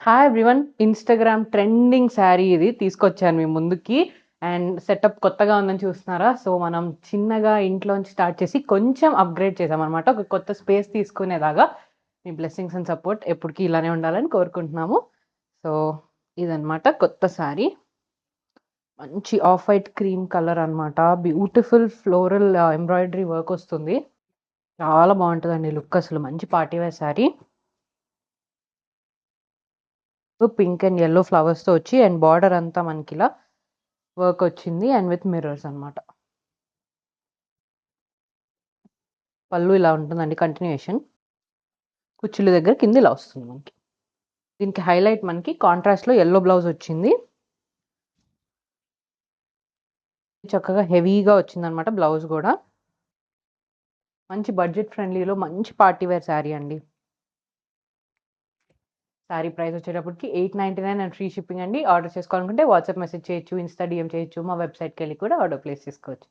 Hi everyone. Instagram trending sari ఇది తీసుకొచ్చాను మీ ముందుకి. అండ్ సెటప్ కొత్తగా ఉందని చూస్తున్నారా? సో, మనం చిన్నగా ఇంట్లోంచి స్టార్ట్ చేసి కొంచెం అప్‌గ్రేడ్ చేసామనమాట. ఒక కొత్త స్పేస్ తీసుకునేలాగా. మీ బ్లెస్సింగ్స్ అండ్ సపోర్ట్ ఎప్పటికి ఇలానే ఉండాలని కోరుకుంటున్నాము. సో, ఇదనమాట కొత్త శారీ. మంచి ఆఫ్ వైట్ క్రీమ్ కలర్ అనమాట. బ్యూటిఫుల్ ఫ్లోరల్ ఎంబ్రాయిడరీ వర్క్ వస్తుంది. చాలా బావుంటదండి లుక్ అసలు. మంచి party wear sari. Pink and yellow ఫ్లవర్స్‌తో వచ్చి అండ్ బార్డర్ అంతా మనకిలా వర్క్ వచ్చింది అండ్ విత్ మిర్రర్స్ అనమాట. పళ్ళు ఇలా ఉంటుందండి కంటిన్యూయేషన్. కుచ్చుల దగ్గర కింద ఇలా వస్తుంది మనకి. దీనికి హైలైట్ మనకి కాంట్రాస్ట్‌లో యెల్లో బ్లౌజ్ వచ్చింది. చక్కగా హెవీగా వచ్చిందనమాట బ్లౌజ్ గూడా. మంచి బడ్జెట్ ఫ్రెండ్లీలో మంచి పార్టీ వేర్ శారీ అండి. శారీ ప్రైస్ వచ్చేటప్పటికి 899 అండ్ ఫ్రీ షిప్పింగ్ అండి. ఆర్డర్ చేసుకోవాలనుకుంటే వాట్సాప్ మెసేజ్ చేయొచ్చు, ఇన్‌స్టా డీఎం చేయొచ్చు. మా వెబ్‌సైట్‌కెళ్ళి కూడా ఆర్డర్ ప్లేస్ చేసుకోవచ్చు.